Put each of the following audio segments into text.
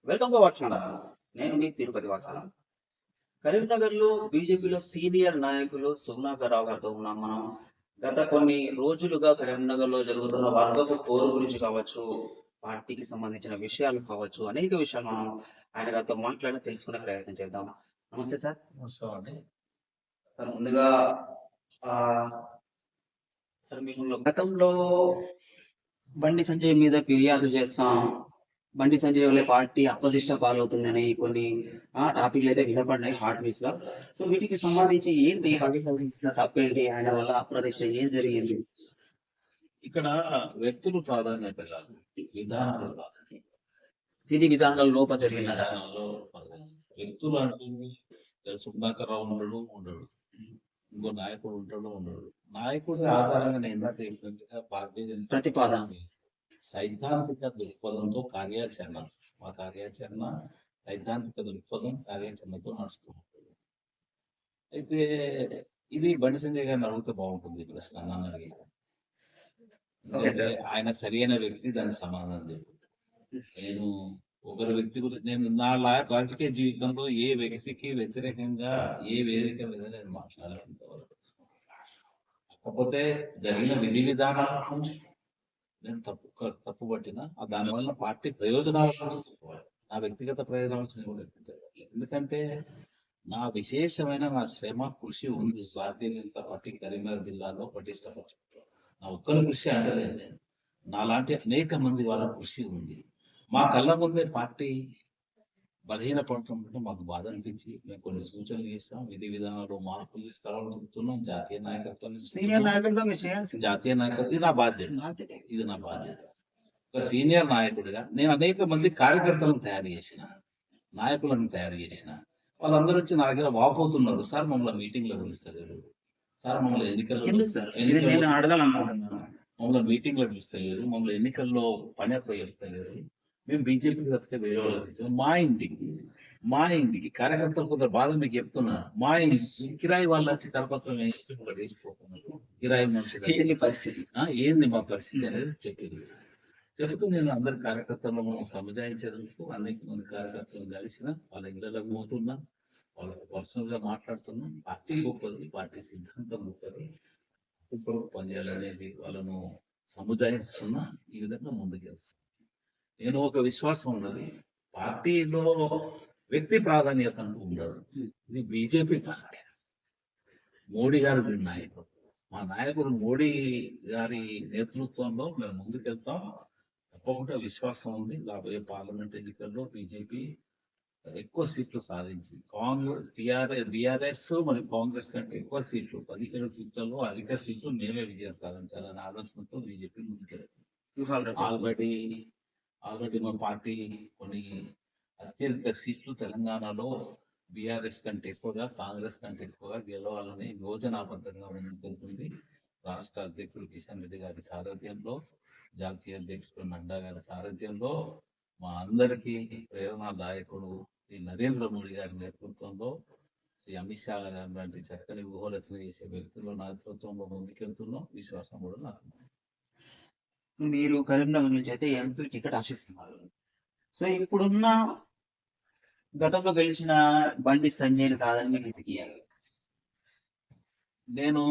Welcome to our channel. నేను మీ తిరుపతి వాసాల. కరీంనగర్లో బీజేపీలో సీనియర్ నాయకులు సుగుణాకర్ రావు గారితో ఉన్నాం మనం. గత కొన్ని రోజులుగా కరీంనగర్లో జరుగుతున్న వర్గపు పోరు గురించి కావచ్చు, పార్టీకి సంబంధించిన విషయాలు కావచ్చు, అనేక విషయాలు మనం ఆయన గారితో మాట్లాడి తెలుసుకునే ప్రయత్నం చేద్దాం. నమస్తే సార్. అండి. సార్ ముందుగా ఆ, సార్ మీకు గతంలో బండి సంజయ్ మీద ఫిర్యాదు చేస్తాం, బండి సంజయ్ వల్ల పార్టీ అప్రదిష్ట పాలవుతుందని కొన్ని టాపిక్లు అయితే వినపడినాయి హాట్ న్యూస్ లో. సో వీటికి సంబంధించి ఏంటి తప్పేంటి, ఆయన వల్ల అప్రదిష్ట ఏం జరిగింది? ఇక్కడ వ్యక్తులు ప్రాధాన్యత కాదు, విధానాలు ప్రాధాన్యత. విధి విధానాల లోపం జరిగిన విధానాల్లో వ్యక్తులు అంటుంది. సుధాకర్ రావు ఉండడు, ఇంకో నాయకుడు ఉండడు. నాయకుడి ఆధారంగా నేను ఏంటంటే భారతీయ జనతా ప్రతిపాదన సైద్ధాంతిక దృక్పథంతో కార్యాచరణ, మా కార్యాచరణ సైద్ధాంతిక దృక్పథం కార్యాచరణతో నడుస్తూ ఉంటుంది. అయితే ఇది బండి సంజయ్ గారిని అడిగితే బాగుంటుంది ఈ ప్రశ్న నన్ను అడిగి. ఆయన సరైన వ్యక్తి దానికి సమాధానం చెప్పుకుంటారు. నేను ఒకరి వ్యక్తి గురించి, నేను నా రాజకీయ జీవితంలో ఏ వ్యక్తికి వ్యతిరేకంగా ఏ వేదిక మీద నేను మాట్లాడాలంటే, కాకపోతే జరిగిన విధి విధానాల నేను తప్పు పట్టిన దానివల్ల పార్టీ ప్రయోజనాలు నా వ్యక్తిగత ప్రయోజనాలు. ఎందుకంటే నా విశేషమైన నా శ్రమ కృషి ఉంది భారతీయ జనతా పార్టీ కరీంనగర్ జిల్లాలో పటిష్టపరచడం. నా ఒక్కరి కృషి అంటలేదు, నేను నాలాంటి అనేక మంది వాళ్ళ కృషి ఉంది. మా కళ్ళ ముందే పార్టీ బలహీన పడుతుంటే మాకు బాధ అనిపించి మేము కొన్ని సూచనలు చేస్తాం, విధి విధానాలు మార్పులు ఇస్తామని చెప్తున్నాం. జాతీయ నాయకత్వం జాతీయ నాయకత్వం ఇది నా బాధ్యత. ఒక సీనియర్ నాయకుడిగా నేను అనేక మంది కార్యకర్తలను తయారు చేసిన, నాయకులను తయారు చేసిన. వాళ్ళందరూ వచ్చి నా దగ్గర వాపోతున్నారు, సార్ మమ్మల్ని మీటింగ్ లో పిలుస్తలేరు, సార్ మమ్మల్ని మమ్మల్ని మీటింగ్ లో పిలుస్తలేరు, మమ్మల్ని ఎన్నికల్లో పని అప్పుడు చెప్తలేరు, మేము బీజేపీకి తప్పితే వేరే వాళ్ళకి మా ఇంటికి కార్యకర్తలు కొందరు బాధ మీకు చెప్తున్నా, మా ఇంటి కిరాయి వాళ్ళు వచ్చి కరపత్రం వేసిపోతున్నారు. కిరాయి మనుషులు పరిస్థితి ఏంది మా పరిస్థితి అనేది చెప్తూ నేను అందరి కార్యకర్తలను సముదాయించేందుకు అనేక మంది కార్యకర్తలు కలిసిన వాళ్ళ ఇళ్లకు పోతున్నా, వాళ్ళకి పర్సనల్ గా మాట్లాడుతున్నా. పార్టీ గొప్పది, పార్టీ సిద్ధాంతం గొప్పది, ఇప్పుడు పనిచేయాలనేది వాళ్ళను సముదాయిస్తున్నా. ఈ విధంగా ముందుకెళ్తాను. నేను ఒక విశ్వాసం ఉన్నది, పార్టీలో వ్యక్తి ప్రాధాన్యత అంటూ ఉండదు. ఇది బీజేపీ పార్టీ, మోడీ గారి నాయకుడు. మా నాయకుడు మోడీ గారి నేతృత్వంలో మేము ముందుకెళ్తాం. తప్పకుండా విశ్వాసం ఉంది, రాబోయే పార్లమెంట్ ఎన్నికల్లో బీజేపీ ఎక్కువ సీట్లు సాధించి కాంగ్రెస్ బీఆర్ఎస్ మరియు కాంగ్రెస్ కంటే ఎక్కువ సీట్లు 17 సీట్లలో అధిక సీట్లు మేమే విజయం సాధించాలనే ఆలోచనతో బీజేపీ ముందుకెళ్తాం. ఆల్రెడీ మా పార్టీ కొన్ని అత్యధిక సీట్లు తెలంగాణలో బీఆర్ఎస్ కంటే ఎక్కువగా, కాంగ్రెస్ కంటే ఎక్కువగా గెలవాలని యోజనాబద్ధంగా ముందుకెళ్తుంది. రాష్ట్ర అధ్యక్షుడు కిషన్ రెడ్డి గారి సారథ్యంలో, జాతీయ అధ్యక్షుడు నడ్డా గారి సారథ్యంలో, మా అందరికీ ప్రేరణాదాయకుడు శ్రీ నరేంద్ర మోడీ గారి నేతృత్వంలో, శ్రీ అమిత్ షా గారి లాంటి చక్కని ఊహరచన చేసే వ్యక్తుల నేతృత్వంలో ముందుకెళ్తున్నాం. విశ్వాసం కూడా నాకు. మీరు కరీంనగర్ నుంచి అయితే ఎంపీ టికెట్ ఆశిస్తున్నారు. సో ఇప్పుడున్న గతంలో గెలిచిన బండి సంజయ్ కాదని మీకు ఎదిగియాలి. నేను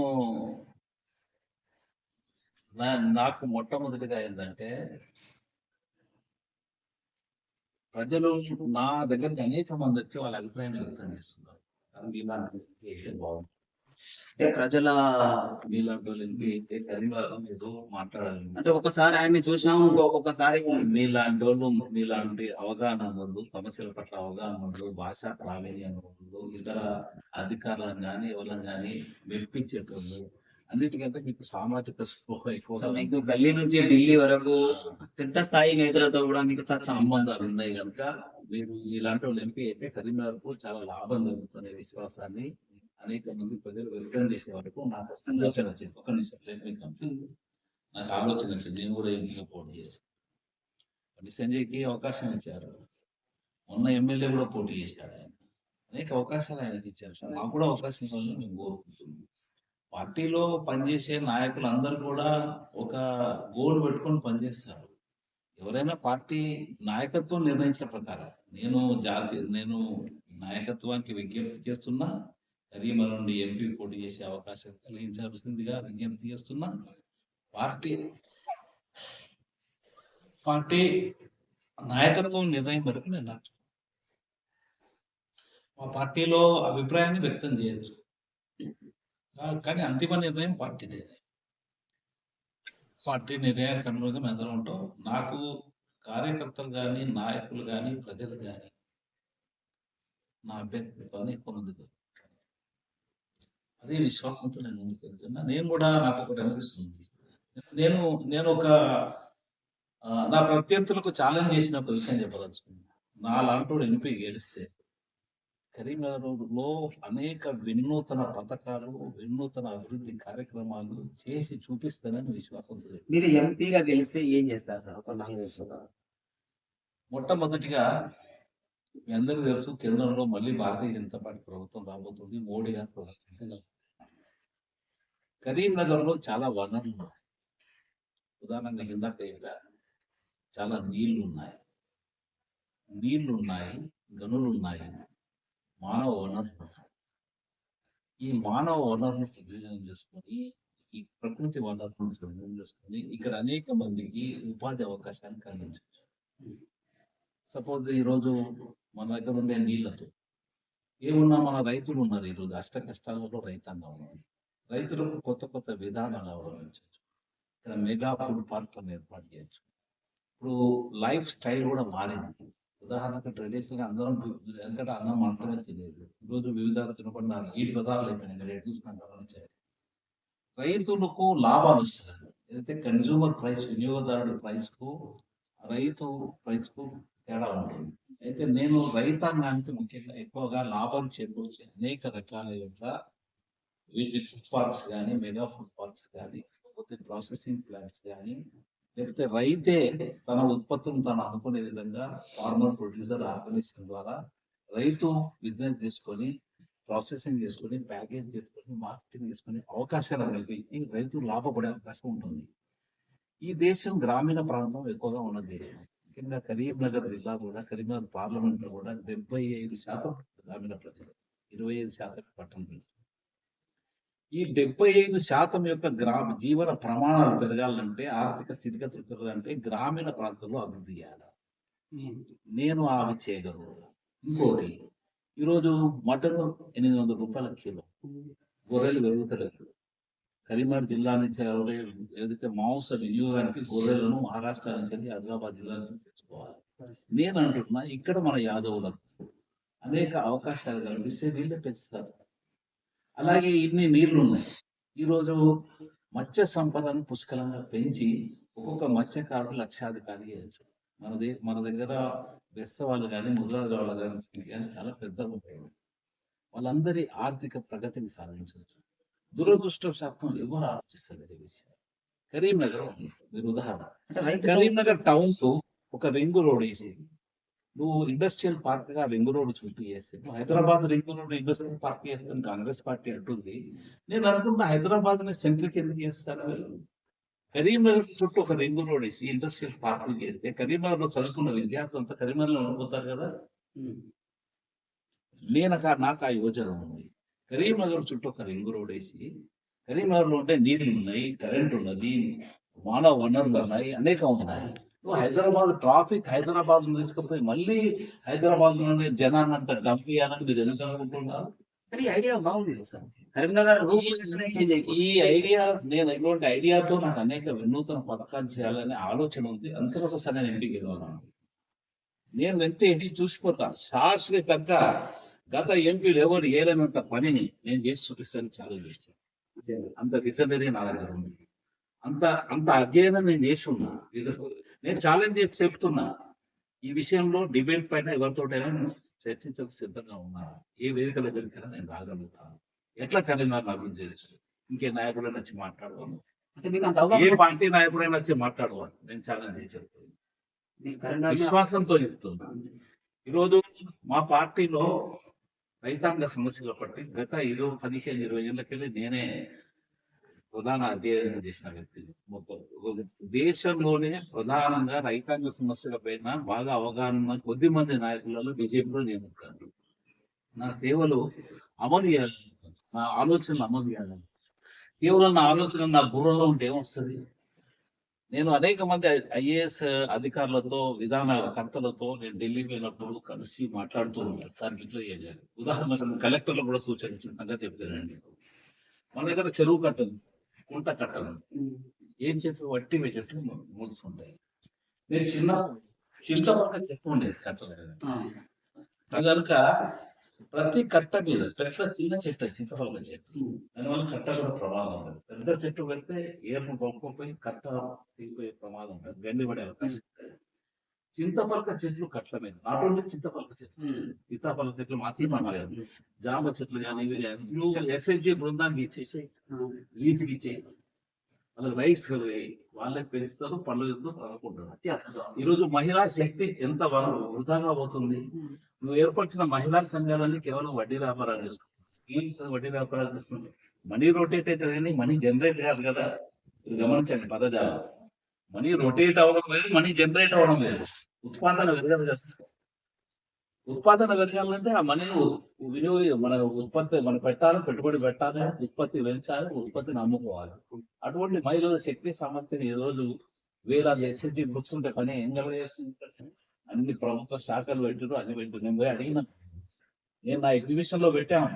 నాకు మొట్టమొదటిగా ఏంటంటే, ప్రజలు నా దగ్గరికి అనేక మంది వచ్చి వాళ్ళ అభిప్రాయం వ్యక్తం చేస్తున్నారు. బాగుంది, ప్రజల మాట్లాడాలి అంటే ఒకసారి ఆయన్ని చూసాము, ఒక్కొక్కసారి మీలాంటి వాళ్ళు, మీలాంటి అవగాహన ఉందో, సమస్యల పట్ల అవగాహన ఉందో, భాషా ప్రావీణ్యం ఉందో, ఇతర అధికారులను కానీ ఎవరిని కానీ మెప్పించేటోళ్ళు, అన్నిటికంటే మీకు సామాజిక స్పృహ ఎక్కువ. మీకు గల్లీ నుంచి ఢిల్లీ వరకు పెద్ద స్థాయి నేతలతో కూడా మీకు సంబంధాలు ఉన్నాయి కనుక మీరు ఇలాంటి వాళ్ళు ఎంపీ అయితే కరీంనగర్కు చాలా లాభం జరుగుతున్న విశ్వాసాన్ని అనేక మంది ప్రజలు వ్యక్తం చేసే వరకు నాకు ఆలోచన వచ్చింది. ఒక నిమిషం నాకు ఆలోచన వచ్చింది, నేను కూడా ఎంపీగా పోటీ చేశాను. బండి సంజయ్కి అవకాశం ఇచ్చారు, మొన్న ఎమ్మెల్యే కూడా పోటీ చేశాడు. ఆయన అనేక అవకాశాలు ఆయనకి ఇచ్చారు, మాకు కూడా అవకాశం ఇవ్వాలని మేము కోరుకుంటున్నాం. పార్టీలో పనిచేసే నాయకులు అందరూ కూడా ఒక గోల్ పెట్టుకొని పనిచేస్తారు. ఎవరైనా పార్టీ నాయకత్వం నిర్ణయించిన ప్రకారం నేను నాయకత్వానికి విజ్ఞప్తి చేస్తున్నా, కరీంనగర్ నుండి ఎంపీ పోటీ చేసే అవకాశం కలిగించాల్సిందిగా విజ్ఞప్తి చేస్తున్నా. పార్టీ పార్టీ నాయకత్వం నిర్ణయం వరకు నేను మా పార్టీలో అభిప్రాయాన్ని వ్యక్తం చేయొచ్చు, కానీ అంతిమ నిర్ణయం పార్టీ నిర్ణయం. పార్టీ నిర్ణయానికి అనుగుణంగా మేము అందరం ఉంటాం. నాకు కార్యకర్తలు కానీ, నాయకులు కానీ, ప్రజలు కానీ నా అభ్యర్థిత్వాన్ని ఎక్కువ ముందుకు అదే విశ్వాసంతో నేను ముందుకు వెళ్తున్నా. నేను కూడా నాకు ఒకటి అనిపిస్తుంది, నేను నేను ఒక నా ప్రత్యర్థులకు ఛాలెంజ్ చేసిన ఒక విషయం చెప్పదలుచుకున్నాను. నా లాంటి ఎంపీ గెలిస్తే కరీంనగర్లో అనేక వినూతన పథకాలు, వినూతన అభివృద్ధి కార్యక్రమాలు చేసి చూపిస్తానని విశ్వాసంతో. మీరు ఎంపీగా గెలిస్తే ఏం చేస్తారు సార్? ఒక 4 నిమిషాలు. మొట్టమొదటిగా మీ అందరికీ తెలుసు, కేంద్రంలో మళ్ళీ భారతీయ జనతా పార్టీ ప్రభుత్వం రాబోతుంది. మోడీ గారు ప్రభుత్వం. కరీంనగర్లో చాలా వనరులు ఉన్నాయి. ఉదాహరణగా ఇందాక చాలా నీళ్లు ఉన్నాయి, గనులు ఉన్నాయి, మానవ వనరులు ఉన్నాయి. ఈ మానవ వనరులను సద్వినియోగం చేసుకొని, ఈ ప్రకృతి వనరులను సద్వినియోగం చేసుకొని ఇక్కడ అనేక మందికి ఉపాధి అవకాశాన్ని కలిగించవచ్చు. సపోజ్ ఈరోజు మన దగ్గర ఉండే నీళ్లతో ఏమున్నా మన రైతులు ఉన్నారు. ఈరోజు అష్ట కష్టాలలో రైతాంగం ఉన్నారు. రైతులకు కొత్త కొత్త విధానాలు అవలంబించవచ్చు. ఇక్కడ మెగా ఫుడ్ పార్క్లను ఏర్పాటు చేయొచ్చు. ఇప్పుడు లైఫ్ స్టైల్ కూడా మారింది. ఉదాహరణకు ట్రెడిషనల్గా అందరం ఎందుకంటే అన్నం మాత్రమే తెలియదు. ఈరోజు వివిధ తినకుండా ఈ పదార్థాలు గమనించారు. రైతులకు లాభాలు వస్తుంది. ఏదైతే కన్జ్యూమర్ ప్రైస్, వినియోగదారుడి ప్రైస్ కు రైతు ప్రైస్ కు తేడా ఉంటుంది. అయితే నేను రైతాంగానికి ముఖ్యంగా ఎక్కువగా లాభం చేకూర్చే అనేక రకాల యొక్క ఫుడ్ పార్క్స్ కానీ, మెగా ఫుడ్ పార్క్స్ కానీ, లేకపోతే ప్రాసెసింగ్ ప్లాంట్స్ కానీ, లేకపోతే రైతే తన ఉత్పత్తులను తను అనుకునే విధంగా ఫార్మర్ ప్రొడ్యూసర్ ఆర్గనైజేషన్ ద్వారా రైతు బిజినెస్ చేసుకొని, ప్రాసెసింగ్ చేసుకొని, ప్యాకేజ్ చేసుకొని, మార్కెటింగ్ చేసుకొని అవకాశాలు కలిపి రైతు లాభపడే అవకాశం ఉంటుంది. ఈ దేశం గ్రామీణ ప్రాంతం ఎక్కువగా ఉన్న దేశం. ముఖ్యంగా కరీంనగర్ జిల్లా కూడా, కరీంనగర్ పార్లమెంట్ లో కూడా 75% గ్రామీణ ప్రజలు, 25% పట్టణ ప్రజలు. ఈ 75% యొక్క జీవన ప్రమాణాలు పెరగాలంటే, ఆర్థిక స్థితిగతులు పెరగాలంటే గ్రామీణ ప్రాంతంలో అభివృద్ధి చేయాలి. నేను అవి చేయగలను. ఇంకోటి, ఈరోజు మటన్ 800 రూపాయల కిలో, గొర్రెలు పెరుగుతలేదు. కరీంనగర్ జిల్లా నుంచి ఏదైతే మాంస వినియోగానికి గొర్రెలను మహారాష్ట్ర నుంచి, ఆదిలాబాద్ జిల్లా నుంచి తెచ్చుకోవాలి. నేను అంటున్నా, ఇక్కడ మన యాదవులకు అనేక అవకాశాలు కల్పిస్తే వీళ్ళే పెంచుతారు. అలాగే ఇన్ని నీళ్లు ఉన్నాయి. ఈరోజు మత్స్య సంపదను పుష్కలంగా పెంచి ఒక్కొక్క మత్స్యకారుడు లక్షాధికారి చేయొచ్చు. మన దగ్గర బెస్తవాళ్ళు కానీ, ముద్రాజు వాళ్ళు కానీ చాలా పెద్దగా ఉంటాయి. వాళ్ళందరి ఆర్థిక ప్రగతిని సాధించవచ్చు. దురదృష్టవశాత్తు ఎవరు ఆలోచిస్తారు ఈ విషయం? కరీంనగర్ మీరు ఉదాహరణ, కరీంనగర్ టౌన్ కు ఒక రింగ్ రోడ్ వేసి నువ్వు ఇండస్ట్రియల్ పార్క్ గా రింగ్ రోడ్ చుట్టూ చేస్తే, Hyderabad ring road industrial park చేస్తాను కాంగ్రెస్ పార్టీ అంటుంది. నేను అనుకుంటున్నా, హైదరాబాద్ ని సెంట్రిక్ ఎందుకు చేస్తారు? కరీంనగర్ చుట్టూ ఒక రింగ్ రోడ్ వేసి ఇండస్ట్రియల్ పార్క్ చేస్తే కరీంనగర్ లో చదువుకున్న విద్యార్థులు అంతా కరీంనగర్ లో ఉండిపోతారు కదా. నాకు ఆ యోజన ఉంది. కరీంనగర్ చుట్టూ ఒక రింగ్ రోడ్ వేసి, కరీంనగర్ లో ఉంటే నీళ్లు ఉన్నాయి, కరెంట్ ఉన్నది, మానవ వనరులు ఉన్నాయి, అనేక ఉన్నాయి. హైదరాబాద్ ట్రాఫిక్, హైదరాబాద్ తీసుకుపోయి మళ్ళీ హైదరాబాద్ లోనే జనాన్ని అంతా డంప్ చేయాలని మీరు ఎందుకు అనుకుంటున్నారు? ఐడియా బాగుంది సార్. కరీంనగర్ ఈ ఐడియా, నేను ఇటువంటి ఐడియాతో నాకు అనేక వినూతన పథకాలు చేయాలనే ఆలోచన ఉంది. అందుకని ఒకసారి నేను ఇంటికి వెళ్ళాను. నేను వెళ్తే ఇంటికి చూసిపోతాను. శాశ్వతంగా గత ఎంపీలు ఎవరు ఏలైనంత పనిని నేను చేసి చూపిస్తాను ఛాలెంజ్ చేస్తాను. అంత విజనరీ నా దగ్గర ఉంది. అంత అధ్యయనం నేను చేసి ఉన్నా. నేను ఛాలెంజ్ చేసి చెప్తున్నా, ఈ విషయంలో డిబేట్ పైన ఎవరితోటైనా చర్చించకు సిద్ధంగా ఉన్నా. ఏ వేదిక దగ్గరికైనా నేను రాగలుగుతాను. ఎట్లా కరీంనగర్ అభివృద్ధి చేయొచ్చు? ఇంకే నాయకుడైనా వచ్చి మాట్లాడవాను, ఏ పార్టీ నాయకుడైనా వచ్చి మాట్లాడవాను. నేను ఛాలెంజ్ చేసి చెప్తాను, విశ్వాసంతో చెప్తున్నా. ఈరోజు మా పార్టీలో రైతాంగ సమస్యలు పట్టి గత 15-20 ఏళ్ళకెళ్ళి నేనే ప్రధాన అధ్యయనం చేసిన వ్యక్తి. దేశంలోనే ప్రధానంగా రైతాంగ సమస్యల పైన బాగా అవగాహన ఉన్న కొద్ది మంది నాయకులలో బీజేపీలో నేను ఒకరు. నా సేవలు అమలు చేయాలి, నా ఆలోచనలు అమలు చేయాలి. కేవలం నా ఆలోచన నా బుర్రలో ఉంటే ఏమొస్తుంది? నేను అనేక మంది ఐఏఎస్ అధికారులతో విధానకర్తలతో నేను ఢిల్లీ పోయినప్పుడు కలిసి మాట్లాడుతూ ఉంటాను. సార్ ఇట్లా చేయాలి. ఉదాహరణకు కలెక్టర్లు కూడా సూచన సంగతి చెప్తానండి. మన దగ్గర చెరువు కట్టను, కుంట కట్టను, ఏం చెట్లు వట్టి చెట్లు మూసుకుంటాయి. నేను చింతపక్క చెట్టు ఉండేది కట్టలేదు కనుక ప్రతి కట్ట మీద పెద్ద చిన్న చెట్టు చింతపక్క చెట్టు, దానివల్ల కట్ట కూడా ప్రమాదం ఉంటుంది. పెద్ద చెట్టు పెడితే ఏర్పు బొక్కుపోయి కట్ట తీగిపోయే ప్రమాదం ఉంటుంది, గండి పడే అవకాశం ఉంటుంది. చింతపలక చెట్లు కట్ల మీద, నాట్ ఓన్లీ చింతపలక చెట్లు, సీతాఫల చెట్లు మాత్రమే, జామ చెట్లు కానీ ఇవి కానీ నువ్వు ఎస్ఎస్జి బృందానికి ఇచ్చేసి లీజుకి ఇచ్చేయి, వాళ్ళకి రైట్స్ కలిగాయి, వాళ్ళే పెంచుతారు, పనులు చేస్తారు, అనుకుంటారు. ఈరోజు మహిళా శక్తి ఎంత వృధాగా పోతుంది. నువ్వు ఏర్పరిచిన మహిళా సంఘాలన్నీ కేవలం వడ్డీ వ్యాపారాలు చేసుకుంటారు. వడ్డీ వ్యాపారాలు చేసుకుంటారు, మనీ రొటేట్ అవుతుంది కానీ మనీ జనరేట్ కాదు కదా. గమనించండి పదజాలం. మనీ రొటేట్ అవ్వడం లేదు, మనీ జనరేట్ అవ్వడం లేదు. ఉత్పాదన పెరగదు కదా. ఉత్పాదన పెరగాలంటే ఆ మనీని మన ఉత్పత్తి మనం పెట్టాలి, పెట్టుబడి పెట్టాలి, ఉత్పత్తి పెంచాలి, ఉత్పత్తిని అమ్ముకోవాలి. అటువంటి మహిళల శక్తి సామర్థ్యం ఈ రోజు వేలాది ఎస్ఎస్జి గుర్తుంటే పని ఏం చేస్తుంది. అన్ని ప్రభుత్వ శాఖలు పెట్టారు, అన్ని పెట్టారు. నేను పోయి అడిగిన, నేను నా ఎగ్జిబిషన్ లో పెట్టాను.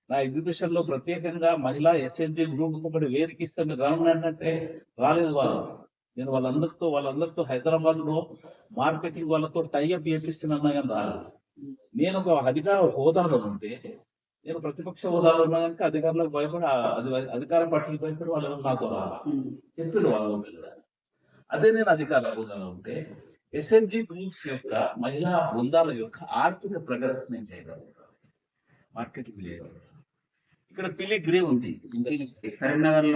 నా ఎగ్జిబిషన్ లో ప్రత్యేకంగా మహిళా ఎస్ఎస్జి గ్రూప్ ఒకటి వేదిక ఇస్తాను గవర్నమెంట్ అంటే రాలేదు వాళ్ళు. నేను వాళ్ళందరితో హైదరాబాద్ లో మార్కెటింగ్ వాళ్ళతో టైఅప్ చేపిస్తున్నా కానీ రాలేదు. నేను ఒక అధికార హోదాలో ఉంటే, నేను ప్రతిపక్ష హోదాలో ఉన్నా కనుక అధికారులకు భయపడి అధికార పార్టీకి భయపడి వాళ్ళు నాతో చెప్పారు వాళ్ళు. అదే నేను అధికార హోదాలో ఉంటే ఎస్ఎన్జి గ్రూప్స్ యొక్క మహిళా బృందాల యొక్క ఆర్థిక ప్రగతి నేను చేయగలుగుతాను, మార్కెటింగ్ చేయగలుగుతాను. ఇక్కడ పిలిగ్రీ ఉంది కరీంనగర్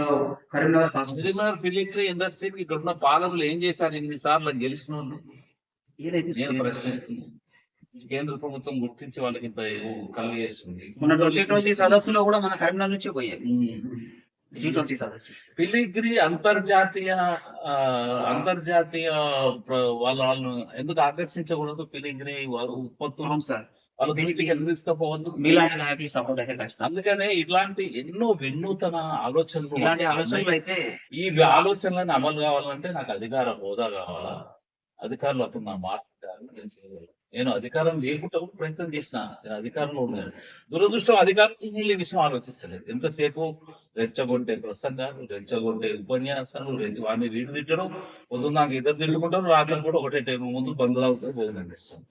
పిలిగ్రీ ఇండస్ట్రీకి ఇక్కడ ఉన్న పాలకులు ఏం చేశారు? ఎన్నిసార్లు గెలిచిన వాళ్ళు నేను ప్రశ్నిస్తున్నాను. కేంద్ర ప్రభుత్వం గుర్తించి వాళ్ళకి ఇంత కలుగ చేస్తుంది. మన 2020 సదస్సులో కూడా మన కరీంనగర్ నుంచి పోయాయి G20 సదస్సు. పిలిగ్రీ అంతర్జాతీయ వాళ్ళు ఎందుకు ఆకర్షించకూడదు? పిలిగ్రీ ఉత్పత్తులు వాళ్ళ దృష్టికి ఎందుకు తీసుకుపోవద్దు? మీలాంటి నాయకులు సపోర్ట్ అయితే కష్టం. అందుకనే ఇట్లాంటి ఎన్నో వినూతన ఆలోచనలు అయితే ఈ ఆలోచనలను అమలు కావాలంటే నాకు అధికార హోదా కావాలా? అధికారులు అప్పుడు నా మాట్లాడారు. నేను అధికారం లేకుండా కూడా ప్రయత్నం చేసిన, నేను అధికారంలో ఉన్నాను. దురదృష్టం అధికారులు ఈ విషయం ఆలోచిస్తలేదు. ఎంతసేపు రెచ్చగొట్టే ప్రసంగాలు, రెచ్చగొట్టే ఉపన్యాసాలు, వాడిని వీడు తిట్టడం, పొద్దున్న నాకు ఇద్దరు తిట్టుకుంటారు, రాత్రి కూడా ఒకటే టైం ముందు బంధువులతో భోజనం చేస్తాను.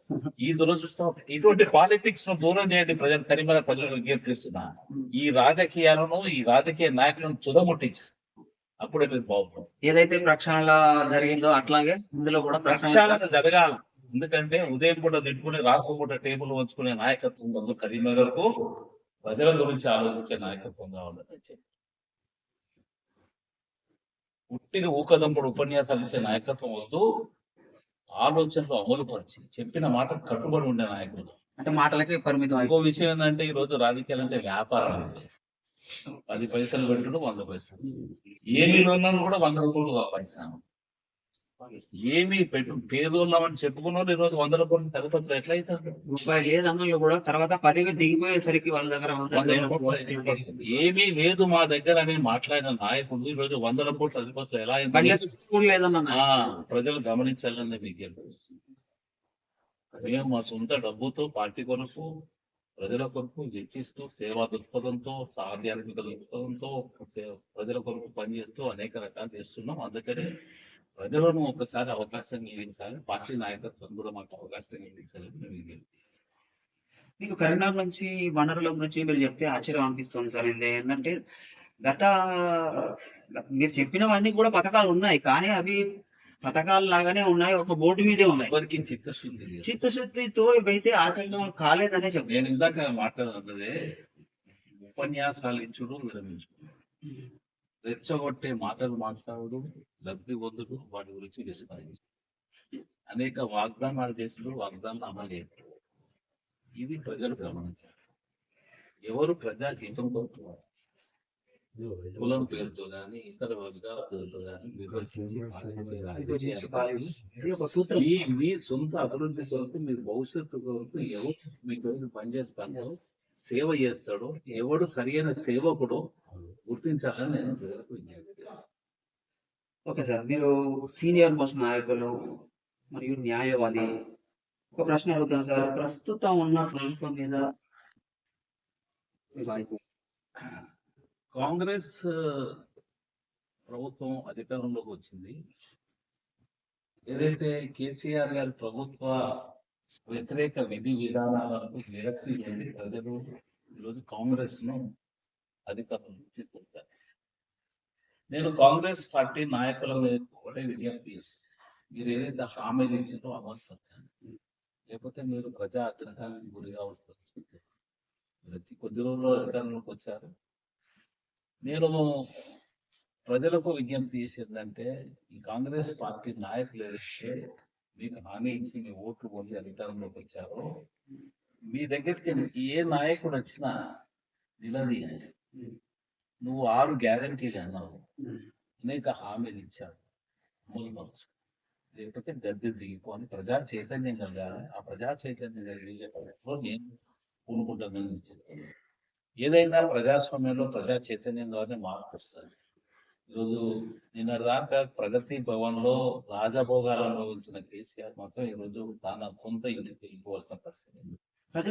ఈ దురదృష్టం, ఇటువంటి పాలిటిక్స్ ను దూరం చేయండి ప్రజలు. కరీంనగర్ ప్రజలకు విజ్ఞప్తిస్తున్నా, ఈ రాజకీయాలను, ఈ రాజకీయ నాయకులను చుదముట్టించారు, అప్పుడే మీరు బాగుంటారు. ఏదైతే ప్రక్షాళన జరిగిందో అట్లాగే ఇందులో కూడా ప్రక్షాళన జరగాలి. ఎందుకంటే ఉదయం పూట తిట్టుకుని రాత్రి పూట టేబుల్ వంచుకునే నాయకత్వం వద్దు. కరీంనగర్ కు ప్రజల గురించి ఆలోచించే నాయకత్వం కావాలని పుట్టిగా ఊకదంపుడు ఉపన్యాసాలు ఇచ్చే నాయకత్వం వద్దు. ఆలోచనలు అమలు పరిచి చెప్పిన మాట కట్టుబడి ఉండే నాయకులు. అంటే మాటలకి పరిమితం. ఇంకో విషయం ఏంటంటే ఈ రోజు రాజకీయాలు అంటే వ్యాపారం. 10 పైసలు పెట్టుడు 100 పైసలు, ఏమి ఉన్నాను కూడా 100 రూపాయలు సంపాదిస్తాను. ఏమి పేదోళ్ళమని చెప్పుకున్న వాళ్ళు ఈ రోజు 100 కోట్ల తగ్గుపత్రులు ఎట్లయితారు? రూపాయి లేదు అందులో కూడా. తర్వాత 10,000 దిగిపోయేసరికి వాళ్ళ దగ్గర ఏమీ లేదు మా దగ్గర అని మాట్లాడిన నాయకులు ఈ రోజు 100 కోట్ల అధిపతులు ఎలా లేదన్నా ప్రజలు గమనించాలని మీకు మేము మా సొంత డబ్బుతో పార్టీ కొరకు, ప్రజల కొరకు వెచ్చిస్తూ, సేవా దృక్పథంతో, ఆధ్యాత్మిక దృక్పథంతో ప్రజల కొరకు పనిచేస్తూ అనేక రకాలు చేస్తున్నాం. అందుకనే ప్రజలను ఒకసారి అవకాశం కలిగించాలి, పార్టీ నాయకత్వం కూడా మాకు అవకాశం కలిగించాలని మీకు కరీంనగర్ నుంచి వనరుల గురించి మీరు చెప్తే ఆశ్చర్యం అనిపిస్తుంది సార్. ఏంటంటే మీరు చెప్పినవన్నీ కూడా పథకాలు ఉన్నాయి, కానీ అవి పథకాలు లాగానే ఉన్నాయి, ఒక బోర్డు మీదే ఉన్నాయి. చిత్తశుద్ధితో ఇవైతే ఆచరణ కాలేదనే చెప్పి నేను ఇందాక మాట్లాడుతున్నదే ఉపన్యాసాలు ఇచ్చుడు, విరమించుడు, రెచ్చగొట్టే మాటలు మాట్లాడు, లబ్ధి పొందుడు, వాటి గురించి విస్మరించు, అనేక వాగ్దానాలు చేసుడు, వాగ్దానాలు అమలు చేయడు. ఇది ప్రజలు గమనించారు. ఎవరు ప్రజాహితం కోరుతున్నారు? కులం పేరుతో కానీ ఇతర వర్గాల పేరుతో కానీ విభజించి పాలించే విభజించి రాజకీయాలు ఇది ఒక సూత్రం. మీ సొంత అభివృద్ధి కొరకు మీ భవిష్యత్తు కొరకు ఎవరు మీకు పనిచేస్తాడో సేవ చేస్తాడో ఎవడు సరైన సేవకుడో గుర్తించాలని నేను ప్రజలకు విజ్ఞప్తి చేస్తున్నాను. ఓకే సార్, మీరు సీనియర్ మోస్ట్ నాయకులు మరియు న్యాయవాది. ఒక ప్రశ్న అడుగుతాను సార్, ప్రస్తుతం ఉన్న ప్రభుత్వం మీద మీ వాయిస్. కాంగ్రెస్ ప్రభుత్వం అధికారంలోకి వచ్చింది. ఏదైతే కేసీఆర్ గారి ప్రభుత్వ వ్యతిరేక విధి విధానాలకు విరక్తి చెంది ప్రజలు ఈరోజు కాంగ్రెస్ ను అధికారంలో తీసుకుంటారు. నేను కాంగ్రెస్ పార్టీ నాయకుల మీద ఒకటే విజ్ఞప్తి చేస్తాను, మీరు ఏదైతే హామీలు ఇచ్చిందో అమలు పరచండి, లేకపోతే మీరు ప్రజా అగ్రహానికి గురిగా వస్తుంది. కొద్ది రోజుల్లో అధికారంలోకి వచ్చారు. నేను ప్రజలకు విజ్ఞప్తి చేసేదంటే, ఈ కాంగ్రెస్ పార్టీ నాయకులు ఏదైతే మీకు హామీ ఇచ్చి మీ ఓట్లు పొంది అధికారంలోకి వచ్చారో, మీ దగ్గరికి ఏ నాయకుడు వచ్చినా నిలదీయండి. నువ్వు 6 గ్యారంటీలు అన్నావు, అనేక హామీలు ఇచ్చావు, అమలు పరచు, లేకపోతే గద్దె దిగిపోని ప్రజా చైతన్యం కలగాలి. ఆ ప్రజా చైతన్యం కలిగే పద్ధతిలో నేను పూనుకుంటానని చెప్తున్నాను. ఏదైనా ప్రజాస్వామ్యంలో ప్రజా చైతన్యం ద్వారానే మార్పు వస్తుంది. ఈరోజు నిన్న దాకా ప్రగతి భవన్ లో రాజభోగాలు అనుభవించిన కేసీఆర్ మాత్రం ఈరోజు తన సొంత యూనిట్ వెళ్ళిపోవాల్సిన పరిస్థితి.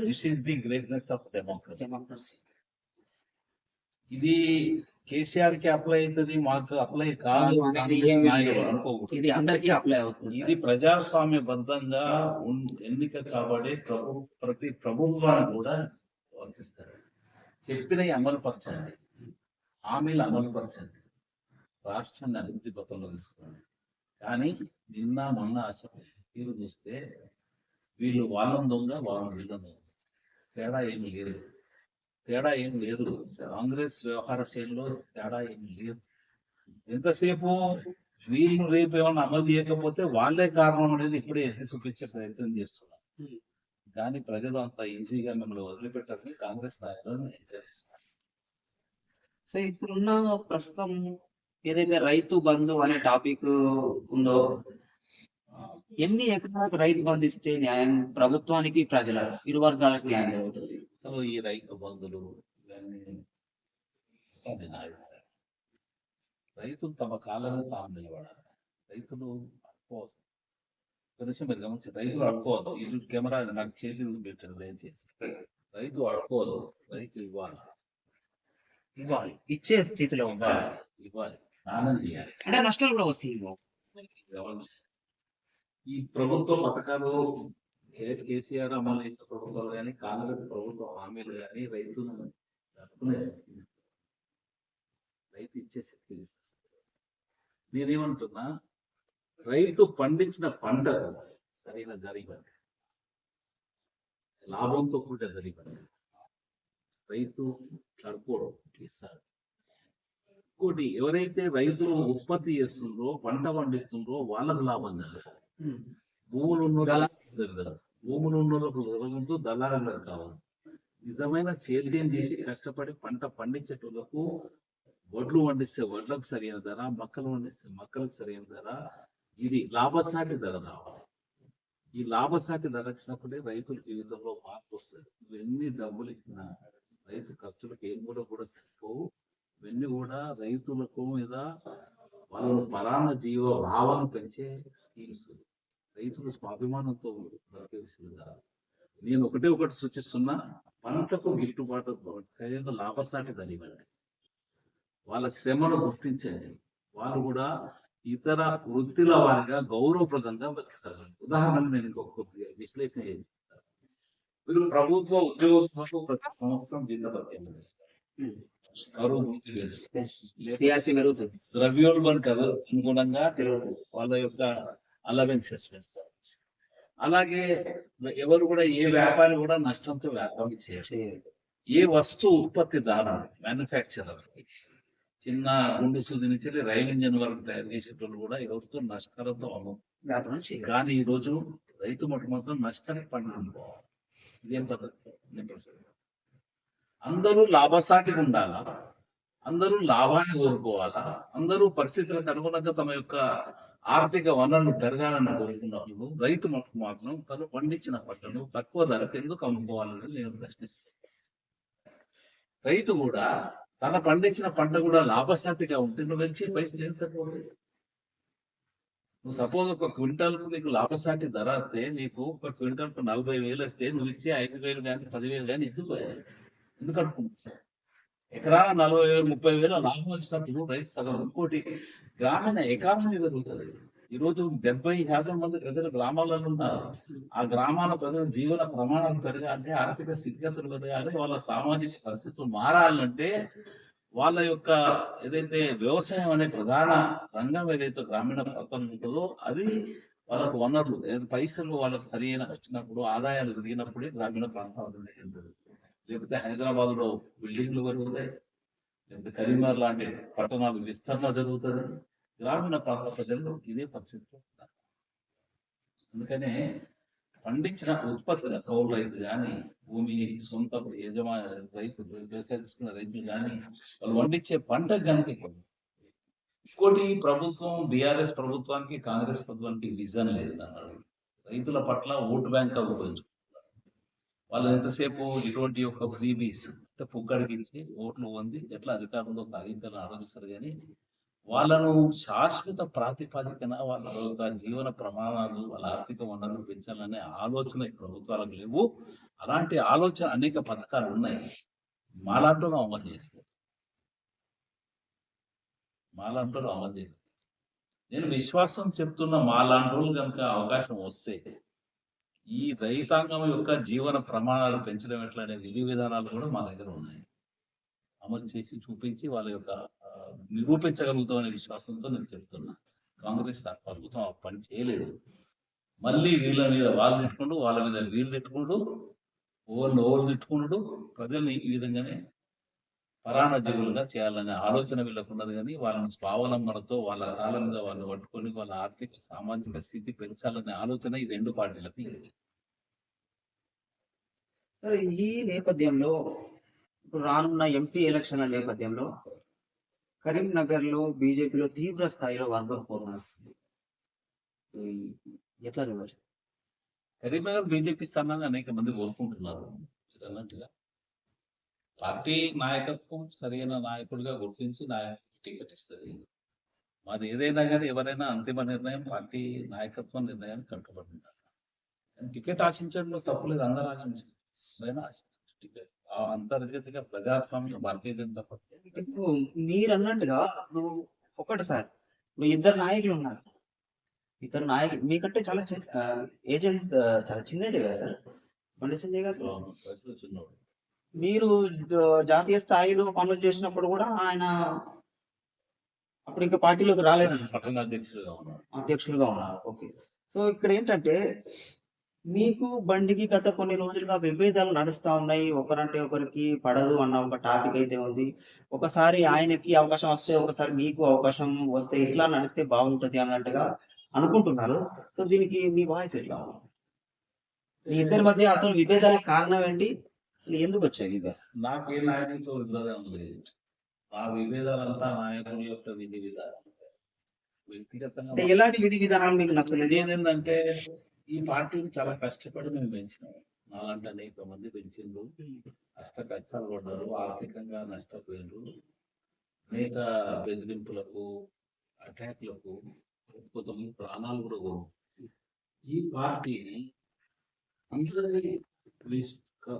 This is the greatness of democracy. ఇది కేసీఆర్ కి అప్లై అవుతుంది, మాకు అప్లై కాదు అనుకోకూడదు. ఇది అందరికీ అప్లై అవుతుంది. ఇది ప్రజాస్వామ్యబద్ధంగా ఎన్నిక కాబడే ప్రతి ప్రభుత్వాన్ని కూడా వర్తిస్తారు. చెప్పినవి అమలు పరచండి, హామీలు అమలు పరచండి, రాష్ట్రాన్ని అభివృద్ధి పథంలో తీసుకోండి. కానీ నిన్న మొన్న అసలు తీరు చూస్తే వీళ్ళు వాళ్ళని దొంగ, వాళ్ళని వీళ్ళని దొంగ, తేడా ఏమి లేదు. కాంగ్రెస్ వ్యవహార శైలిలో తేడా ఏమి లేదు. ఎంతసేపు వీళ్ళు రేపు ఏమైనా అమలు చేయకపోతే వాళ్ళే కారణం అనేది ఇప్పుడే ఎత్తి చూపించే ప్రయత్నం చేస్తున్నారు. కానీ ప్రజలు అంత ఈజీగా మిమ్మల్ని వదిలిపెట్టాలని కాంగ్రెస్ నాయకులను హెచ్చరిస్తున్నారు. సో ఇప్పుడున్న ప్రస్తుతం ఏదైతే రైతు బంధు అనే టాపిక్ ఉందో, ఎన్ని ఎకరాలకు రైతు బంధు ఇస్తే న్యాయం ప్రభుత్వానికి ప్రజల ఇరు వర్గాలకు న్యాయం జరుగుతుంది? అసలు ఈ రైతు బంధులు ఇవన్నీ రైతులు తమ కాలంలో తాము నిలబడాలి. రైతులు అడుకోవద్దు. మీరు గమనించి, రైతులు అడుకోవద్దు. ఇది కెమెరా నాకు చేతి పెట్టారు దయచేసి. రైతు అడుకోవద్దు, రైతు ఇవ్వాలి. ఇచ్చే స్థితిలో ఇవ్వాలి, దానం చేయాలి. అంటే నష్టాలు కూడా వస్తుంది. ఈ ప్రభుత్వ పథకాలు కేసీఆర్ అమలు చేసిన ప్రభుత్వాలు కానీ కాంగ్రెస్ ప్రభుత్వ హామీలు కానీ రైతును రైతు ఇచ్చే శక్తి. నేనేమంటున్నా, రైతు పండించిన పంటకు సరైన ధర ఇవ్వండి, లాభంతో కూడిన ధర ఇవ్వండి. రైతు నడుకోవడం ఇస్తారు. ఇంకోటి, ఎవరైతే రైతులు ఉత్పత్తి చేస్తుండ్రో, పంట పండిస్తుండ్రో వాళ్ళకు లాభం జరగదు. భూములు ఉన్నోళ్ళకు జరగదు, దళారులకు కావాలి. నిజమైన సేద్యం చేసి కష్టపడి పంట పండించేటోళ్లకు వడ్లు పండిస్తే వడ్లకు సరైన ధర, మక్కలు పండిస్తే మక్కలకు సరైన ధర, ఇది లాభసాటి ధర రావాలి. ఈ లాభసాటి ధర వచ్చినప్పుడే రైతుల జీవితంలో మార్పు వస్తుంది. ఎన్ని డబ్బులు ఇచ్చినా రైతు ఖర్చులకు ఏం కూడా సరిపోవు. ఇవన్నీ కూడా రైతులకు మీద వాళ్ళ పరాణ జీవ భావన పెంచే స్కీమ్స్. రైతులు స్వాభిమానంతో బ్రతికే విషయంగా నేను ఒకటి సూచిస్తున్నా, పంటకు గిట్టుబాటు సరైన లాభసాటి ధర ఇవ్వండి, వాళ్ళ శ్రమను గుర్తించండి, వాళ్ళు కూడా ఇతర వృత్తుల వారిగా గౌరవప్రదంగా బతకగలరు. ఉదాహరణకు నేను ఇంకొక విశ్లేషణ చేస్తాను. వీళ్ళు ప్రభుత్వ ఉద్యోగస్తులకు ప్రతి సంవత్సరం జిల్లా ద్రవ్యోల్బణం అనుగుణంగా వాళ్ళ యొక్క అలవెన్సెస్ వేస్తారు. అలాగే ఎవరు కూడా ఏ వ్యాపారి కూడా నష్టంతో వ్యాపారం చేయరు. ఏ వస్తువు ఉత్పత్తిదారు మ్యానుఫ్యాక్చరర్స్, చిన్న గుండు సూది నుంచి రైలు ఇంజన్ వరకు తయారు చేసేటోళ్ళు కూడా ఎవరితో నష్టాలతో వ్యాపారం చేయరు. కానీ ఈ రోజు రైతు మటు మాత్రం నష్టానికి పండుకోవాలి. ఇదేం పద్ధతి? అందరూ లాభసాటిగా ఉండాలా, అందరూ లాభాన్ని కోరుకోవాలా, అందరూ పరిస్థితులకు అనుగుణంగా తమ యొక్క ఆర్థిక వనరులు పెరగాలని కోరుకున్నప్పుడు రైతు మటుకు మాత్రం తను పండించిన పంటను తక్కువ ధరకు ఎందుకు అమ్ముకోవాలని నేను ప్రశ్నిస్తాను. రైతు కూడా తన పండించిన పంట కూడా లాభసాటిగా ఉంటే నువ్వు వచ్చే పైసలు ఎంత పోవాలి? నువ్వు సపోజ్ ఒక క్వింటాల్ కు నీకు లాభసాటి ధర వస్తే నీకు ఒక క్వింటాల్ కు 40,000 వస్తే నువ్వు ఇచ్చే 5,000 కానీ 10,000 కానీ ఎందుకు అనుకుంటున్నావు? ఎకరాన 40,000 30,000 లాభం వచ్చినప్పుడు రైతు సగం. ఇంకోటి గ్రామీణ ఎకానమీ పెరుగుతుంది. ఈ రోజు 70% మంది ప్రజలు గ్రామాలలో ఉన్నారు. ఆ గ్రామాల ప్రజల జీవన ప్రమాణాలు పెరగాలంటే, ఆర్థిక స్థితిగతులు పెరగాలి, వాళ్ళ సామాజిక పరిస్థితులు మారాలంటే వాళ్ళ యొక్క ఏదైతే వ్యవసాయం అనే ప్రధాన రంగం ఏదైతే గ్రామీణ ప్రాంతంలో ఉంటుందో అది వాళ్ళకు వనరులు పైసలు వాళ్ళకు సరైన వచ్చినప్పుడు ఆదాయాలు పెరిగినప్పుడే గ్రామీణ ప్రాంతాలు ఉంటుంది. లేకపోతే హైదరాబాద్ లో బిల్డింగ్లు పెరుగుతాయి, లేకపోతే కరీంనగర్ లాంటి పట్టణాలు విస్తరణ జరుగుతుంది. గ్రామీణ ప్రాంత ప్రజలు ఇదే పరిస్థితిలో ఉన్నారు. అందుకనే పండించిన ఉత్పత్తి కౌలు రైతు కానీ, భూమి సొంత యజమాని రైతు వ్యవసాయం చేసుకున్న రైతులు కానీ వాళ్ళు పండించే పంట కనుక ఇంకోటి ప్రభుత్వం బీఆర్ఎస్ ప్రభుత్వానికి కాంగ్రెస్ ప్రభుత్వానికి విజన్ లేదు అన్నాడు. రైతుల పట్ల ఓటు బ్యాంక్ అవుతుంది. వాళ్ళు ఎంతసేపు ఇటువంటి యొక్క ఫ్రీబీస్ అంటే పుక్కడికించి ఓట్లు పొంది ఎట్లా అధికారంలో సాగించాలని ఆలోచిస్తారు కానీ వాళ్ళను శాశ్వత ప్రాతిపదికన వాళ్ళ యొక్క జీవన ప్రమాణాలు వాళ్ళ ఆర్థిక వనరులు పెంచాలనే ఆలోచన ఈ ప్రభుత్వాలకు లేవు. అలాంటి ఆలోచన అనేక పథకాలు ఉన్నాయి. మాలాంటూ అమలు చేసుకో మాలాంటూ అమలు చేయలేదు. నేను విశ్వాసం చెప్తున్న మాలాంటి కనుక అవకాశం వస్తే ఈ రైతాంగం యొక్క జీవన ప్రమాణాలు పెంచడం ఎట్లా అనే విధి విధానాలు కూడా మా దగ్గర ఉన్నాయి. అమలు చేసి చూపించి వాళ్ళ యొక్క నిరూపించగలుగుతాం అనే విశ్వాసంతో నేను చెప్తున్నా. కాంగ్రెస్ ప్రభుత్వం ఆ పని చేయలేదు. మళ్ళీ వీళ్ళ మీద వాళ్ళు తిట్టుకుంటూ, వాళ్ళ మీద వీళ్ళు తిట్టుకుంటూ, ఓళ్ళు తిట్టుకుంటూ ప్రజల్ని ఈ విధంగానే పరాణజీవులుగా చేయాలనే ఆలోచన వీళ్ళకు ఉన్నది. కానీ వాళ్ళని స్వావలంబనతో వాళ్ళ కాలంగా వాళ్ళు పట్టుకొని వాళ్ళ ఆర్థిక సామాజిక స్థితి పెంచాలనే ఆలోచన ఈ రెండు పార్టీలకు లేదు. సరే, ఈ నేపథ్యంలో ఇప్పుడు రానున్న ఎంపీ ఎలక్షన్ల నేపథ్యంలో కరీంనగర్ లో బీజేపీలో తీవ్ర స్థాయిలో వర్గపోరు వస్తుంది. ఎట్లా చూడవచ్చు? కరీంనగర్ బీజేపీ స్థానాన్ని అనేక మంది కోరుకుంటున్నారు. అన్నట్టుగా పార్టీ నాయకత్వం సరైన నాయకుడిగా గుర్తించి టికెట్ ఇస్తుంది. మాది ఏదైనా కానీ ఎవరైనా అంతిమ నిర్ణయం పార్టీ నాయకత్వం నిర్ణయాన్ని కట్టుబడి ఉంటారు. టికెట్ ఆశించడంలో తప్పులేదు. అందరూ ఆశించారు, టికెట్ అంతర్గతంగా ప్రజాస్వామ్యం భారతీయ జనతా పార్టీ. ఇప్పుడు మీరు అన్నట్టుగా ఒకటి సార్, ఇప్పుడు ఇద్దరు నాయకులు ఉన్నారు. ఇద్దరు నాయకులు మీకంటే చాలా ఏజెంట్ చాలా చిన్న ఏజ్ కదా సార్ బండి సంజయ్ గారు. చిన్నవాడు. మీరు జాతీయ స్థాయిలో పనులు చేసినప్పుడు కూడా ఆయన అప్పుడు ఇంకా పార్టీలోకి రాలేదండి, పట్టణ అధ్యక్షులుగా ఉన్నారు. ఓకే. సో ఇక్కడ ఏంటంటే మీకు బండికి గత కొన్ని రోజులుగా విభేదాలు నడుస్తా ఉన్నాయి. ఒకరంటే ఒకరికి పడదు అన్న ఒక టాపిక్ అయితే ఉంది. ఒకసారి ఆయనకి అవకాశం వస్తే, ఒకసారి మీకు అవకాశం వస్తే ఇట్లా నడిస్తే బాగుంటది అన్నట్టుగా అనుకుంటున్నారు. సో దీనికి మీ వాయిస్ ఎట్లా ఉంది? మీ ఇద్దరి మధ్య అసలు విభేదాలకు కారణం ఏంటి? అసలు ఎందుకు వచ్చాయి? నాకు ఏ నాయకులతో విభేదం లేదు. ఆ విభేదాలంతా నాయకుల యొక్క విధి విధానం. వ్యక్తిగతంగా ఎలాంటి విధి విధానాలు మీకు నచ్చలేదు? ఏంటంటే ఈ పార్టీని చాలా కష్టపడి మేము పెంచినాం. నాలంటే అనేక మంది పెంచిండ్రు, కష్టాలు పడ్డారు, ఆర్థికంగా నష్టపోయిండ్రు, అనేక బెదిరింపులకు అటాక్లకు కొంతమంది ప్రాణాలు కూడా కోరు. ఈ పార్టీని అందరి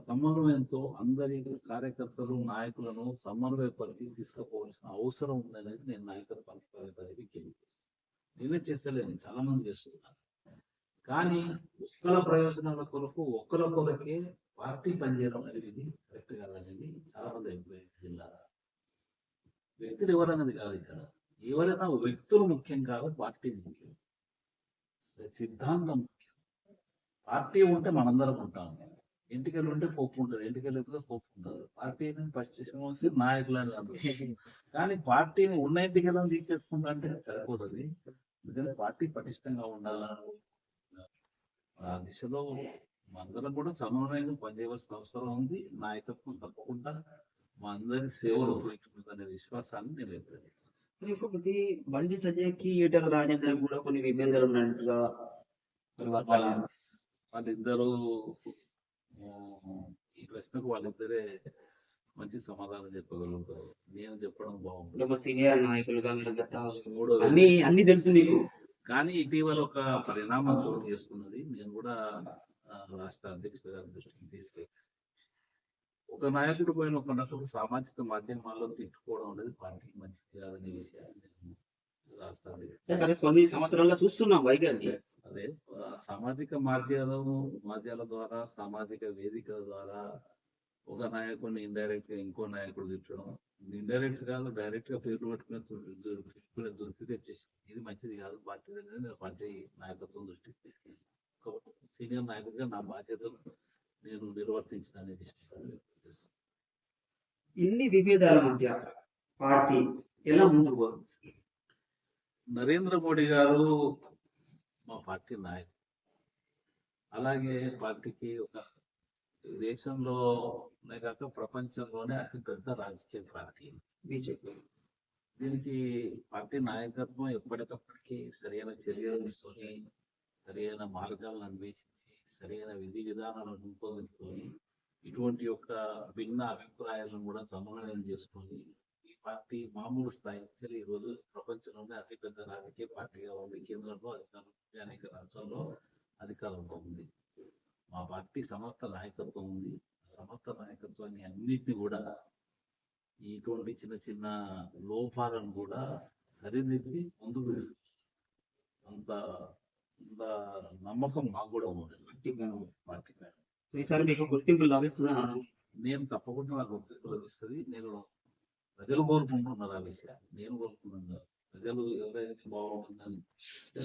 సమన్వయంతో అందరి కార్యకర్తలు నాయకులను సమన్వయపరిచి తీసుకుపోవాల్సిన అవసరం ఉందనేది నేను నాయకత్వం పదవికి నేనే చేస్తలేను, చాలా మంది చేస్తున్నారు. కానీ ఒక్కల ప్రయోజనాల కొరకు ఒక్కల కొరకే పార్టీ పనిచేయడం అనేది కరెక్ట్ కాదనేది చాలా మంది అభిప్రాయం. జిల్లా వ్యక్తులు ఎవరనేది కాదు, ఇక్కడ ఎవరైనా వ్యక్తులు ముఖ్యం కాదు, పార్టీ ముఖ్యం, సిద్ధాంతం ముఖ్యం. పార్టీ ఉంటే మనందరం ఉంటాం. ఇంటికెళ్ళి ఉంటే కోపం ఉంటుంది, ఇంటికెళ్ళి కోపం ఉండదు. పార్టీని పట్టించుకోవాల్సి నాయకులని అంటారు. కానీ పార్టీని ఉన్న ఇంటికెళ్ళని తీసేసుకుంటా అంటే సరిపోతుంది. ఎందుకంటే పార్టీ పటిష్టంగా ఉండాలని ఆ దిశలో అందరం కూడా సమన్వయంగా పనిచేయవలసిన అవసరం ఉంది. నాయకత్వం తప్పకుండా మా అందరి సేవలు ఉపయోగించుకుంటుందనే విశ్వాసాన్ని నేను వ్యక్తం చేస్తాను. ఇంకొకటి బండి సంజయ్కి ఈటల రాజేందర్ కూడా కొన్ని విభేదాలు ఉన్నట్టుగా కొన్ని వర్గాలు వాళ్ళిద్దరూ ఆ, ఈ ప్రశ్నకు వాళ్ళిద్దరే మంచి సమాధానం చెప్పగలుగుతారు. నేను చెప్పడం బాగుంటుంది. ఒక సీనియర్ నాయకులుగా మీరు గత మూడో అన్ని తెలుసు నీకు. కానీ ఇటీవల ఒక పరిణామం చోటు చేసుకున్నది. నేను కూడా రాష్ట్ర అధ్యక్షుడు గారి దృష్టికి తీసుకెళ్ళి, ఒక నాయకుడు పైన ఒక నటుడు సామాజిక మాధ్యమాల్లో తిట్టుకోవడం అనేది పార్టీకి మంచిది కాదనే విషయాన్ని నేను రాష్ట్ర అధ్యక్షుడు అదే కొన్ని సంవత్సరాలుగా చూస్తున్నాం వైఖరి. అదే సామాజిక మాధ్యాల ద్వారా, సామాజిక వేదికల ద్వారా ఒక నాయకుడిని ఇండైరెక్ట్ గా ఇంకో నాయకుడు తిట్టడం, ఇండైరెక్ట్ కాదు డైరెక్ట్ గా పేర్లు పెట్టుకునే దుస్థితి వచ్చేసి ఇది మంచిది కాదు. పార్టీ అనేది నేను పార్టీ నాయకత్వం దృష్టికి తీసుకెళ్ళి సీనియర్ నాయకుడిగా నా బాధ్యతలు నేను నిర్వర్తించిన అనే విశ్వాసాన్ని వ్యక్తం చేస్తున్నాను. ఇన్ని విభేదాల మధ్య పార్టీ ఎలా ముందుకు పోతుంది? నరేంద్ర మోడీ గారు మా పార్టీ నాయకుడు. అలాగే పార్టీకి ఒక దేశంలోనే కాక ప్రపంచంలోనే అతి పెద్ద రాజకీయ పార్టీ బీజేపీ. దీనికి పార్టీ నాయకత్వం ఎప్పటికప్పటికీ సరైన చర్యలు తీసుకొని, సరైన మార్గాలను అన్వేషించి, సరైన విధి విధానాలను రూపొందించుకొని, ఇటువంటి యొక్క భిన్న అభిప్రాయాలను కూడా సమన్వయం చేసుకొని ఈ పార్టీ మామూలు స్థాయి నుంచి ఈ రోజు ప్రపంచంలోనే అతిపెద్ద రాజకీయ పార్టీగా ఉంది. కేంద్రంలో అధికారం ఉంది, అనేక రాష్ట్రాల్లో అధికారంలో ఉంది. మా పార్టీ సమర్థ నాయకత్వం ఉంది. సమర్థ నాయకత్వాన్ని అన్నిటిని కూడా ఇటువంటి చిన్న చిన్న లోపాలను కూడా సరిదిద్ది ముందుకు అంత అంత నమ్మకం మాకు కూడా ఉంది పార్టీ పైన. ఈసారి మీకు గుర్తింపు లభిస్తుందా? నేను తప్పకుండా నాకు గుర్తింపు లభిస్తుంది. నేను ప్రజలు కోరుకుంటున్నారు ఆ విషయాన్ని, నేను కోరుకుంటున్నాను. ప్రజలు ఎవరైతే బాగుంటుందని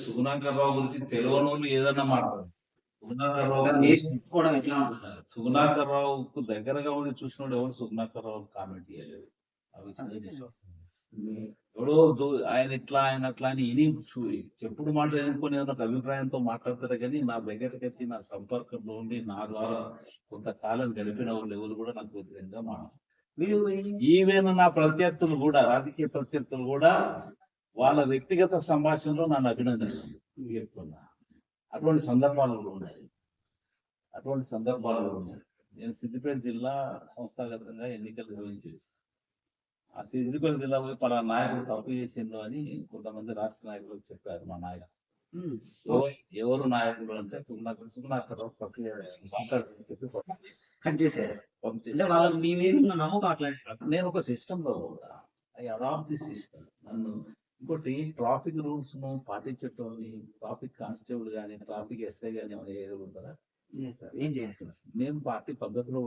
సుగుణాకర్ రావు గురించి తెలియని ఏదన్నా మాట్లాడు. సుగుణాకర్ రావుకు దగ్గరగా ఉండి చూసినోడు ఎవరు సుగుణాకర్ రావు కామెంట్ చేయలేదు. ఆ విషయంలో విశ్వాసం ఎవడో ఆయన ఇట్లా ఆయన అట్లా అని ఇని చెప్పుడు మాట ఎన్నుకొని ఒక అభిప్రాయంతో మాట్లాడతారు. కానీ నా దగ్గరికి వచ్చి నా సంపర్కంలో ఉండి నా ద్వారా కొంతకాలం గడిపిన వాళ్ళు ఎవరు కూడా నాకు వ్యతిరేకంగా మాట్లాడారు. ఈవెన్ నా ప్రత్యర్థులు కూడా, రాజకీయ ప్రత్యర్థులు కూడా వాళ్ళ వ్యక్తిగత సంభాషణలో నన్ను అభినందిస్తున్నా. అటువంటి సందర్భాలు కూడా ఉన్నాయి. నేను సిద్దిపేట జిల్లా సంస్థాగతంగా ఎన్నికలు నిర్వహించేసి ఆ సిద్దిపేట జిల్లాలో పలానా నాయకుడు తప్పు చేసిండు అని కొంతమంది రాష్ట్ర నాయకులు చెప్పారు. మా నాయకుడు ఎవరు నాయకుడు అంటే సుగుణాకర్ పక్షి నేను ఒక సిస్టమ్ లో ఐ అడాప్ట్ ది సిస్టమ్. నన్ను ఇంకోటి ట్రాఫిక్ రూల్స్ ను పాటించటం, ట్రాఫిక్ కానిస్టేబుల్ గానీ ట్రాఫిక్ ఎస్ఐ గానీ చేయగలుగుతారా? ఏం చేయాలి? నేను పార్టీ పద్ధతిలో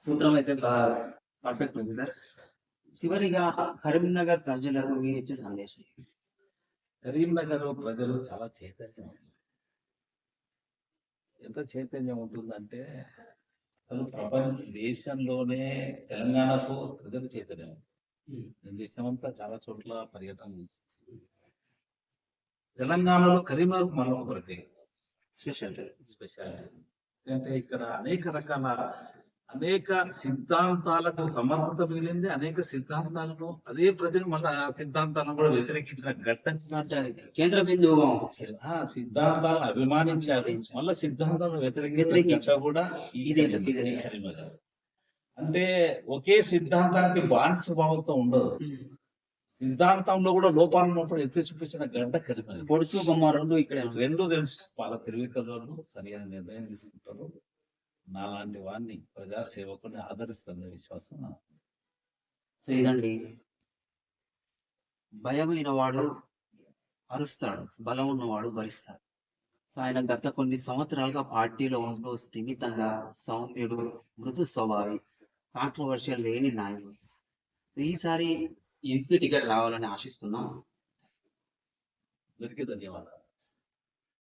సూత్రం అయితే పర్ఫెక్ట్ ఉంది సార్. చివరిగా కరీంనగర్ ప్రజలకు మీరు ఇచ్చే సందేశం? కరీంనగర్ ప్రజలు చాలా చైతన్యం. ఎంత చైతన్యం ఉంటుందంటే ప్రపంచ దేశంలోనే తెలంగాణకు ప్రజలు చైతన్యం. నేను దేశమంతా చాలా చోట్ల పర్యటన చేసి తెలంగాణలో కరీంనగర్ మరొక ప్రత్యేకత, స్పెషాలిటీ. అంటే ఇక్కడ అనేక సిద్ధాంతాలకు సమర్థత మిగిలింది. అనేక సిద్ధాంతాలను అదే ప్రజలు మళ్ళీ ఆ సిద్ధాంతాలను కూడా వ్యతిరేకించిన ఘట్టం కేంద్ర బిందువు. సిద్ధాంతాలను అభిమానించారు, మళ్ళీ సిద్ధాంతాలను వ్యతిరేకించిన కూడా కరీంనగర్. అంటే ఒకే సిద్ధాంతానికి బానిస భావంతో ఉండదు. సిద్ధాంతంలో కూడా లోపాలను ఉన్నప్పుడు ఎత్తి చూపించిన గంట కరీంనగర్. పొడుచు బొమ్మ రెండు తెలుసు. వాళ్ళ తెలివికల్లో సరైన నిర్ణయం తీసుకుంటారు. నాలాంటి వాడిని ప్రజాసేవకుని ఆదరిస్తున్న విశ్వాసం. ఇదండి, భయమైన వాడు అరుస్తాడు, బలం ఉన్నవాడు భరిస్తాడు. ఆయన గత కొన్ని సంవత్సరాలుగా పార్టీలో ఉంటూ స్థిమితంగా సౌమ్యుడు, మృదు స్వభావి, కాంట్రవర్షియల్ లేని నాయకుడు. ఈసారి ఎంపీ టికెట్ రావాలని ఆశిస్తున్నాం. అందరికీ ధన్యవాదాలు.